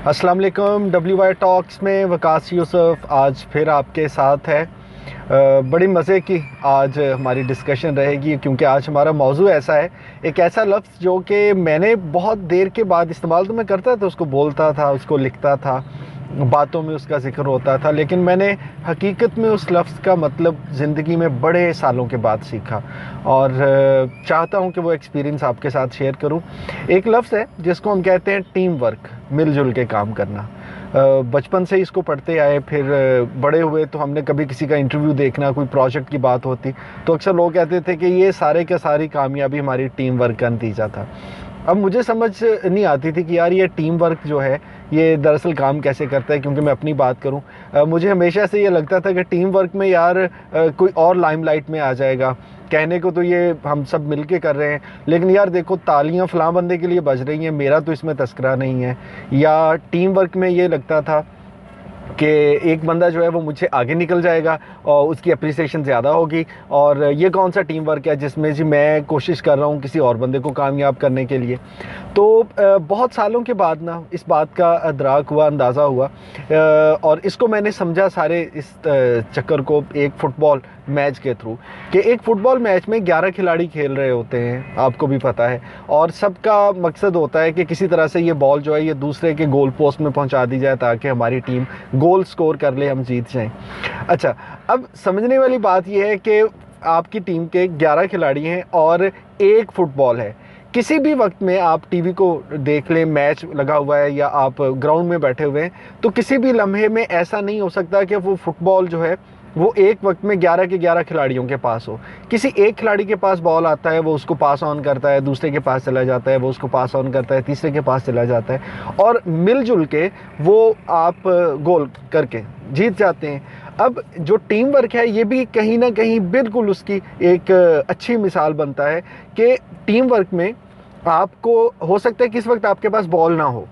अस्सलाम वालेकुम। WY talks में वकास यूसुफ आज फिर आपके साथ है। बड़ी मज़े की आज हमारी डिस्कशन रहेगी, क्योंकि आज हमारा मौजू ऐसा है, एक ऐसा लफ्ज़ जो कि मैंने बहुत देर के बाद इस्तेमाल तो मैं करता था, उसको बोलता था, उसको लिखता था, बातों में उसका ज़िक्र होता था, लेकिन मैंने हकीकत में उस लफ्ज़ का मतलब ज़िंदगी में बड़े सालों के बाद सीखा और चाहता हूँ कि वो एक्सपीरियंस आपके साथ शेयर करूँ। एक लफ्ज़ है जिसको हम कहते हैं टीम वर्क, मिलजुल के काम करना। बचपन से इसको पढ़ते आए, फिर बड़े हुए तो हमने कभी किसी का इंटरव्यू देखना, कोई प्रोजेक्ट की बात होती तो अक्सर लोग कहते थे कि ये सारे के सारी कामयाबी हमारी टीम वर्क का नतीजा था। अब मुझे समझ नहीं आती थी कि यार ये टीम वर्क जो है ये दरअसल काम कैसे करता है, क्योंकि मैं अपनी बात करूं, मुझे हमेशा से ये लगता था कि टीम वर्क में यार कोई और लाइमलाइट में आ जाएगा। कहने को तो ये हम सब मिलके कर रहे हैं, लेकिन यार देखो तालियां फलां बंदे के लिए बज रही हैं, मेरा तो इसमें तस्करा नहीं है। या टीम वर्क में ये लगता था कि एक बंदा जो है वो मुझसे आगे निकल जाएगा और उसकी अप्रिसिएशन ज़्यादा होगी, और ये कौन सा टीम वर्क है जिसमें जी मैं कोशिश कर रहा हूँ किसी और बंदे को कामयाब करने के लिए। तो बहुत सालों के बाद ना इस बात का अदराक हुआ, अंदाज़ा हुआ, और इसको मैंने समझा सारे इस चक्कर को एक फ़ुटबॉल मैच के थ्रू, कि एक फ़ुटबॉल मैच में 11 खिलाड़ी खेल रहे होते हैं, आपको भी पता है, और सबका मकसद होता है कि किसी तरह से ये बॉल जो है ये दूसरे के गोल पोस्ट में पहुंचा दी जाए ताकि हमारी टीम गोल स्कोर कर ले, हम जीत जाएं। अच्छा, अब समझने वाली बात यह है कि आपकी टीम के 11 खिलाड़ी हैं और एक फ़ुटबॉल है। किसी भी वक्त में आप टीवी को देख लें, मैच लगा हुआ है या आप ग्राउंड में बैठे हुए हैं, तो किसी भी लम्हे में ऐसा नहीं हो सकता कि वो फुटबॉल जो है वो एक वक्त में 11 के 11 खिलाड़ियों के पास हो। किसी एक खिलाड़ी के पास बॉल आता है, वो उसको पास ऑन करता है, दूसरे के पास चला जाता है, वो उसको पास ऑन करता है, तीसरे के पास चला जाता है, और मिलजुल के वो आप गोल करके जीत जाते हैं। अब जो टीम वर्क है ये भी कहीं ना कहीं बिल्कुल उसकी एक अच्छी मिसाल बनता है कि टीम वर्क में आपको हो सकता है कि इस वक्त आपके पास बॉल ना हो,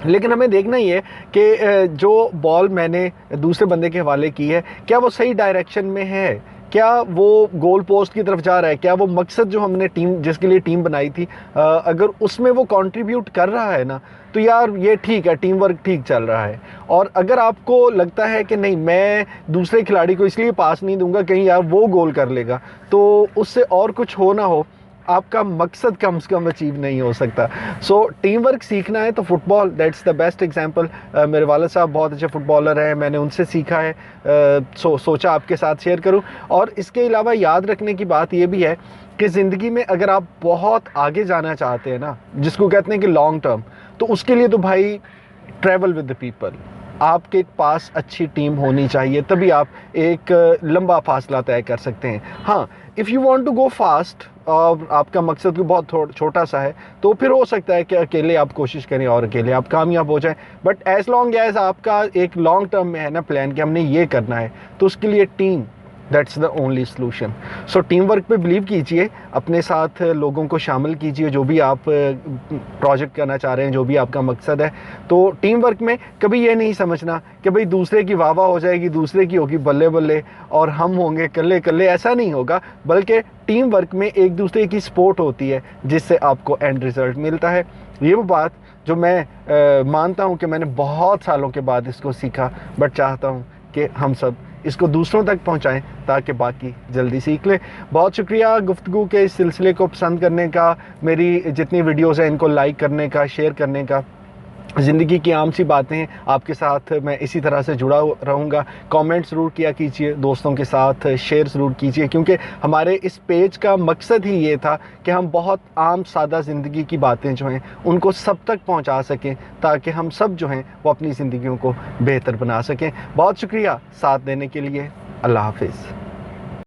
लेकिन हमें देखना ही है कि जो बॉल मैंने दूसरे बंदे के हवाले की है, क्या वो सही डायरेक्शन में है, क्या वो गोल पोस्ट की तरफ जा रहा है, क्या वो मकसद जो हमने टीम जिसके लिए टीम बनाई थी अगर उसमें वो कंट्रीब्यूट कर रहा है ना, तो यार ये ठीक है, टीम वर्क ठीक चल रहा है। और अगर आपको लगता है कि नहीं मैं दूसरे खिलाड़ी को इसलिए पास नहीं दूंगा कहीं यार वो गोल कर लेगा, तो उससे और कुछ हो ना हो, आपका मकसद कम से कम अचीव नहीं हो सकता। सो टीम वर्क सीखना है तो football that's the best example. मेरे वालिद साहब बहुत अच्छे फुटबॉलर हैं, मैंने उनसे सीखा है, सोचा आपके साथ शेयर करूं। और इसके अलावा याद रखने की बात ये भी है कि ज़िंदगी में अगर आप बहुत आगे जाना चाहते हैं ना, जिसको कहते हैं कि लॉन्ग टर्म, तो उसके लिए तो भाई ट्रैवल विद द पीपल, आपके पास अच्छी टीम होनी चाहिए, तभी आप एक लंबा फासला तय कर सकते हैं। हाँ, if you want to go fast और आपका मकसद भी बहुत छोटा सा है, तो फिर हो सकता है कि अकेले आप कोशिश करें और अकेले आप कामयाब हो जाएं। बट एज लॉन्ग एज आपका एक लॉन्ग टर्म में है ना प्लान कि हमने ये करना है, तो उसके लिए team that's the only solution. So team work पे बिलीव कीजिए, अपने साथ लोगों को शामिल कीजिए, जो भी आप प्रोजेक्ट करना चाह रहे हैं, जो भी आपका मकसद है। तो टीम वर्क में कभी ये नहीं समझना कि भाई दूसरे की वाह वाह हो जाएगी, दूसरे की होगी बल्ले बल्ले और हम होंगे कल्ले कल्ले, ऐसा नहीं होगा। बल्कि टीम वर्क में एक दूसरे की सपोर्ट होती है जिससे आपको एंड रिज़ल्ट मिलता है। ये वो बात जो मैं मानता हूँ कि मैंने बहुत सालों के बाद इसको सीखा, बट चाहता हूँ कि हम सब इसको दूसरों तक पहुंचाएं ताकि बाकी जल्दी सीख लें। बहुत शुक्रिया गुफ्तगू के इस सिलसिले को पसंद करने का, मेरी जितनी वीडियोस हैं इनको लाइक करने का, शेयर करने का। ज़िंदगी की आम सी बातें हैं, आपके साथ मैं इसी तरह से जुड़ा रहूँगा। कमेंट ज़रूर किया कीजिए, दोस्तों के साथ शेयर ज़रूर कीजिए, क्योंकि हमारे इस पेज का मकसद ही ये था कि हम बहुत आम सादा ज़िंदगी की बातें जो हैं उनको सब तक पहुंचा सकें, ताकि हम सब जो हैं वो अपनी ज़िंदगियों को बेहतर बना सकें। बहुत शुक्रिया साथ देने के लिए। अल्लाह हाफिज़।